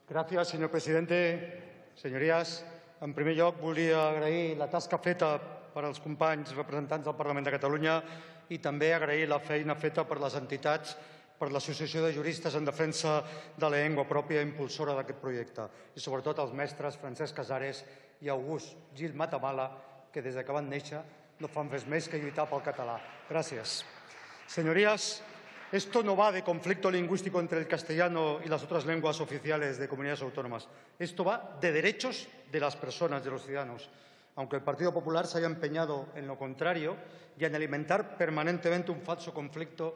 Gràcies, senyor presidente. Senyories, en primer lloc volia agrair la tasca feta per als companys representants del Parlament de Catalunya i també agrair la feina feta per les entitats, per l'Associació de Juristes en Defensa de la Llengua Pròpia, impulsora d'aquest projecte, i sobretot als mestres Francesc Casares i August Gil Matamala, que des que van néixer no fan res més que lluitar pel català. Gràcies. Señorías, esto no va de conflicto lingüístico entre el castellano y las otras lenguas oficiales de comunidades autónomas. Esto va de derechos de las personas, de los ciudadanos. Aunque el Partido Popular se haya empeñado en lo contrario y en alimentar permanentemente un falso conflicto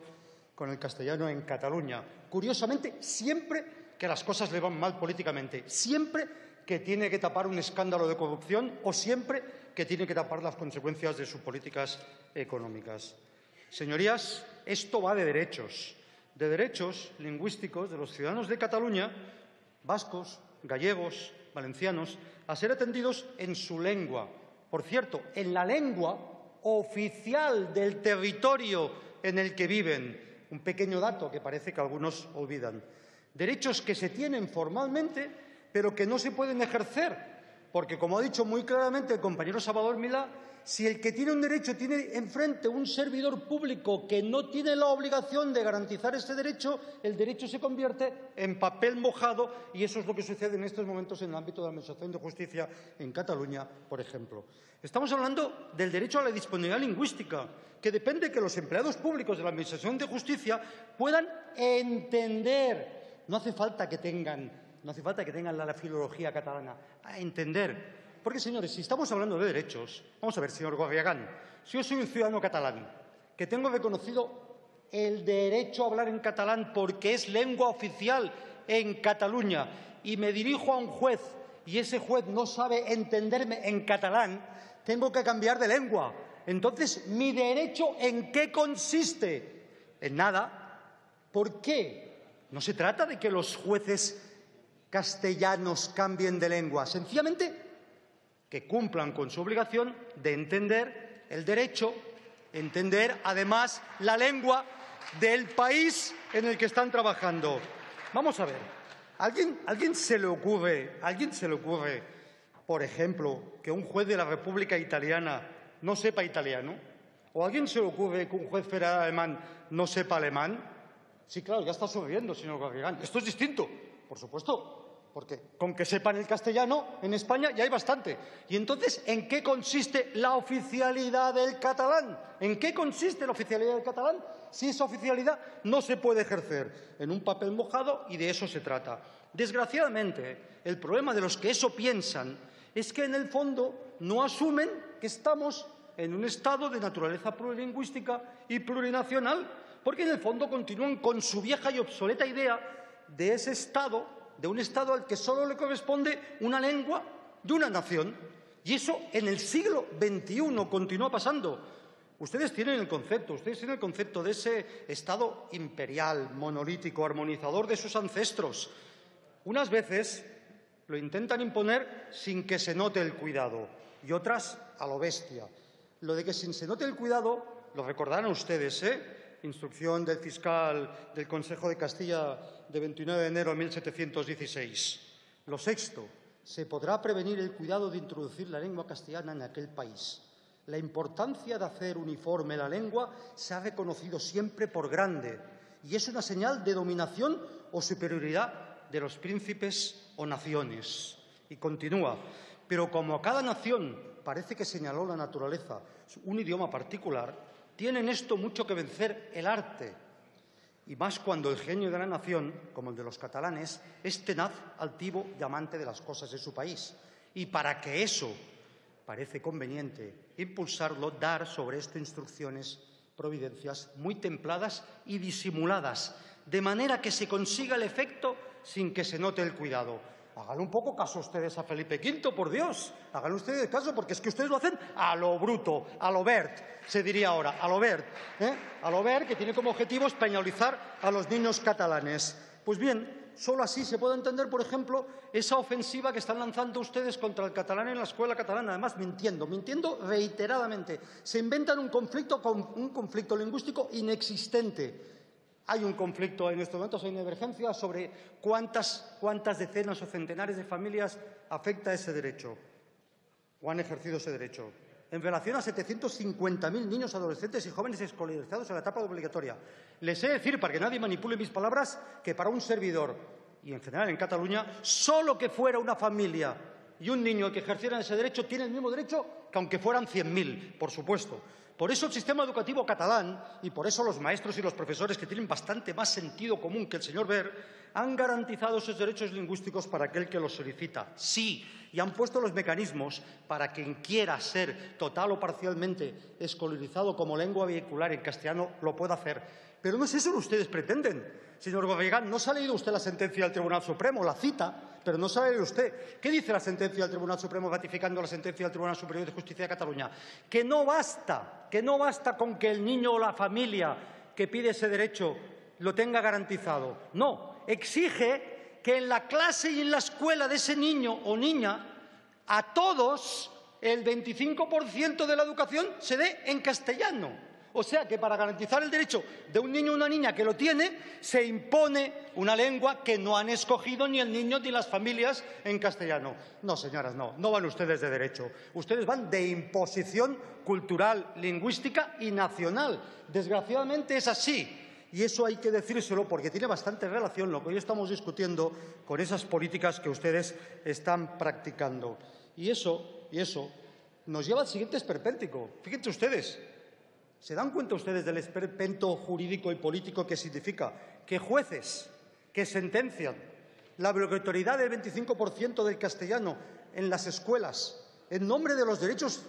con el castellano en Cataluña. Curiosamente, siempre que las cosas le van mal políticamente, siempre que tiene que tapar un escándalo de corrupción o siempre que tiene que tapar las consecuencias de sus políticas económicas. Señorías, esto va de derechos lingüísticos de los ciudadanos de Cataluña, vascos, gallegos, valencianos, a ser atendidos en su lengua. Por cierto, en la lengua oficial del territorio en el que viven. Un pequeño dato que parece que algunos olvidan. Derechos que se tienen formalmente, pero que no se pueden ejercer, porque, como ha dicho muy claramente el compañero Salvador Milà, si el que tiene un derecho tiene enfrente un servidor público que no tiene la obligación de garantizar ese derecho, el derecho se convierte en papel mojado y eso es lo que sucede en estos momentos en el ámbito de la Administración de Justicia en Cataluña, por ejemplo. Estamos hablando del derecho a la disponibilidad lingüística, que depende de que los empleados públicos de la Administración de Justicia puedan entender. No hace falta que tengan la filología catalana, a entender. Porque, señores, si estamos hablando de derechos, vamos a ver, señor Gorriagán, si yo soy un ciudadano catalán que tengo reconocido el derecho a hablar en catalán porque es lengua oficial en Cataluña y me dirijo a un juez y ese juez no sabe entenderme en catalán, tengo que cambiar de lengua. Entonces, ¿mi derecho en qué consiste? En nada. ¿Por qué? No se trata de que los jueces castellanos cambien de lengua, sencillamente que cumplan con su obligación de entender el derecho, entender además la lengua del país en el que están trabajando. Vamos a ver, ¿alguien se le ocurre, por ejemplo, que un juez de la República Italiana no sepa italiano? ¿O a alguien se le ocurre que un juez federal alemán no sepa alemán? Sí, claro, ya está sonriendo, señor Garrigán. Esto es distinto, por supuesto. Porque con que sepan el castellano en España ya hay bastante. Y entonces, ¿en qué consiste la oficialidad del catalán? ¿En qué consiste la oficialidad del catalán? Si esa oficialidad no se puede ejercer en un papel mojado y de eso se trata. Desgraciadamente, el problema de los que eso piensan es que en el fondo no asumen que estamos en un estado de naturaleza plurilingüística y plurinacional, porque en el fondo continúan con su vieja y obsoleta idea de ese estado, de un Estado al que solo le corresponde una lengua de una nación. Y eso en el siglo XXI continúa pasando. Ustedes tienen el concepto de ese Estado imperial, monolítico, armonizador de sus ancestros. Unas veces lo intentan imponer sin que se note el cuidado y otras a lo bestia. Lo de que sin se note el cuidado lo recordarán ustedes, Instrucción del fiscal del Consejo de Castilla de 29 de enero de 1716. Lo sexto, se podrá prevenir el cuidado de introducir la lengua castellana en aquel país. La importancia de hacer uniforme la lengua se ha reconocido siempre por grande y es una señal de dominación o superioridad de los príncipes o naciones. Y continúa, pero como a cada nación parece que señaló la naturaleza un idioma particular, tiene en esto mucho que vencer el arte, y más cuando el genio de la nación, como el de los catalanes, es tenaz, altivo y amante de las cosas de su país. Y para que eso parece conveniente impulsarlo, dar sobre esto instrucciones, providencias muy templadas y disimuladas, de manera que se consiga el efecto sin que se note el cuidado. Háganle un poco caso ustedes a Felipe V, por Dios. Háganle ustedes caso, porque es que ustedes lo hacen a lo bruto, a lo Bert, se diría ahora, a lo Bert. A lo Bert, que tiene como objetivo españolizar a los niños catalanes. Pues bien, solo así se puede entender, por ejemplo, esa ofensiva que están lanzando ustedes contra el catalán en la escuela catalana, además mintiendo reiteradamente. Se inventan un conflicto lingüístico inexistente. Hay un conflicto en estos momentos, hay una divergencia sobre cuántas decenas o centenares de familias afecta ese derecho o han ejercido ese derecho. En relación a 750.000 niños, adolescentes y jóvenes escolarizados en la etapa obligatoria. Les he de decir, para que nadie manipule mis palabras, que para un servidor, y en general en Cataluña, solo que fuera una familia y un niño que ejercieran ese derecho tiene el mismo derecho que aunque fueran 100.000, por supuesto. Por eso el sistema educativo catalán, y por eso los maestros y los profesores, que tienen bastante más sentido común que el señor Wert, han garantizado esos derechos lingüísticos para aquel que los solicita. Sí, y han puesto los mecanismos para quien quiera ser total o parcialmente escolarizado como lengua vehicular en castellano lo pueda hacer. Pero no es eso lo que ustedes pretenden. Señor Gobegán, no se ha leído usted la sentencia del Tribunal Supremo, la cita, pero no se ha leído usted. ¿Qué dice la sentencia del Tribunal Supremo ratificando la sentencia del Tribunal Superior de Justicia de Cataluña? Que no basta con que el niño o la familia que pide ese derecho lo tenga garantizado. No, exige que en la clase y en la escuela de ese niño o niña, a todos el 25% de la educación se dé en castellano. O sea que para garantizar el derecho de un niño o una niña que lo tiene, se impone una lengua que no han escogido ni el niño ni las familias en castellano. No, señoras, no van ustedes de derecho. Ustedes van de imposición cultural, lingüística y nacional. Desgraciadamente es así. Y eso hay que decírselo porque tiene bastante relación lo que hoy estamos discutiendo con esas políticas que ustedes están practicando. Y eso nos lleva al siguiente esperpéntico. Fíjense ustedes. ¿Se dan cuenta ustedes del esperpento jurídico y político que significa que jueces que sentencian la obligatoriedad del 25% del castellano en las escuelas en nombre de los derechos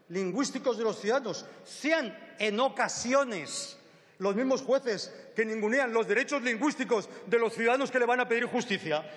lingüísticos de los ciudadanos sean en ocasiones los mismos jueces que ningunean los derechos lingüísticos de los ciudadanos que le van a pedir justicia?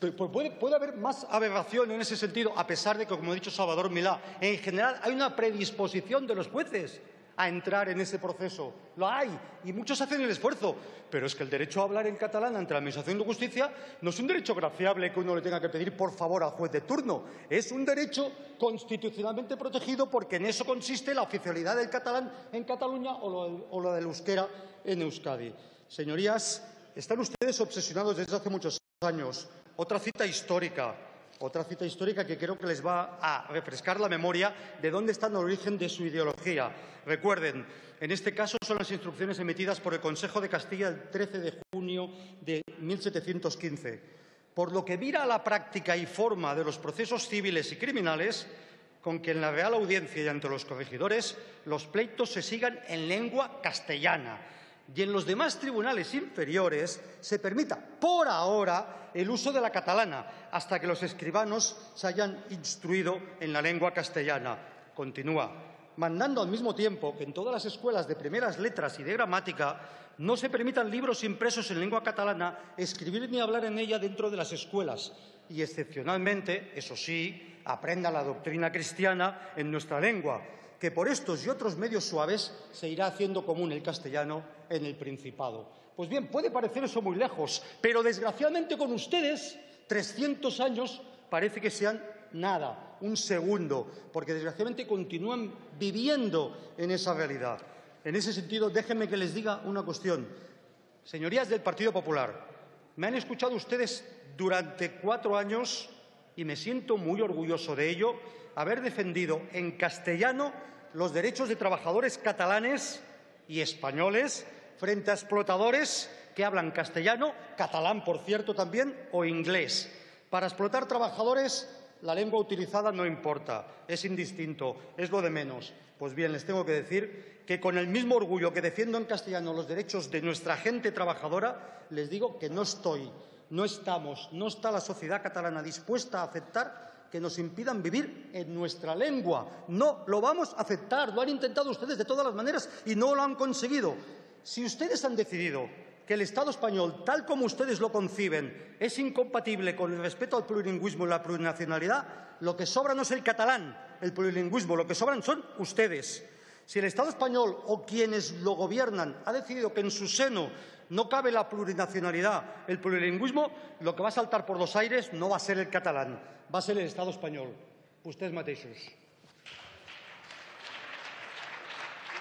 Puede haber más aberración en ese sentido, a pesar de que, como ha dicho Salvador Milà, en general hay una predisposición de los jueces a entrar en ese proceso. Lo hay, y muchos hacen el esfuerzo. Pero es que el derecho a hablar en catalán ante la Administración de Justicia no es un derecho graciable que uno le tenga que pedir por favor al juez de turno. Es un derecho constitucionalmente protegido porque en eso consiste la oficialidad del catalán en Cataluña o lo del euskera en Euskadi. Señorías, están ustedes obsesionados desde hace muchos años. Otra cita histórica que creo que les va a refrescar la memoria de dónde está el origen de su ideología. Recuerden, en este caso son las instrucciones emitidas por el Consejo de Castilla el 13 de junio de 1715. Por lo que mira a la práctica y forma de los procesos civiles y criminales, con que en la Real Audiencia y ante los corregidores los pleitos se sigan en lengua castellana y en los demás tribunales inferiores se permita, por ahora, el uso de la catalana, hasta que los escribanos se hayan instruido en la lengua castellana. Continúa, mandando al mismo tiempo que en todas las escuelas de primeras letras y de gramática no se permitan libros impresos en lengua catalana, escribir ni hablar en ella dentro de las escuelas y, excepcionalmente, eso sí, aprenda la doctrina cristiana en nuestra lengua, que por estos y otros medios suaves se irá haciendo común el castellano en el Principado. Pues bien, puede parecer eso muy lejos, pero desgraciadamente con ustedes 300 años parece que sean nada, un segundo, porque desgraciadamente continúan viviendo en esa realidad. En ese sentido, déjenme que les diga una cuestión. Señorías del Partido Popular, me han escuchado ustedes durante 4 años, y me siento muy orgulloso de ello, haber defendido en castellano los derechos de trabajadores catalanes y españoles frente a explotadores que hablan castellano, catalán, por cierto, también, o inglés. Para explotar trabajadores, la lengua utilizada no importa, es indistinto, es lo de menos. Pues bien, les tengo que decir que con el mismo orgullo que defiendo en castellano los derechos de nuestra gente trabajadora, les digo que no está la sociedad catalana dispuesta a aceptar que nos impidan vivir en nuestra lengua. No lo vamos a aceptar. Lo han intentado ustedes de todas las maneras y no lo han conseguido. Si ustedes han decidido que el Estado español, tal como ustedes lo conciben, es incompatible con el respeto al plurilingüismo y la plurinacionalidad, lo que sobra no es el catalán, el plurilingüismo, lo que sobran son ustedes. Si el Estado español o quienes lo gobiernan ha decidido que en su seno no cabe la plurinacionalidad, el plurilingüismo, lo que va a saltar por los aires no va a ser el catalán, va a ser el Estado español. Vostès mateixos.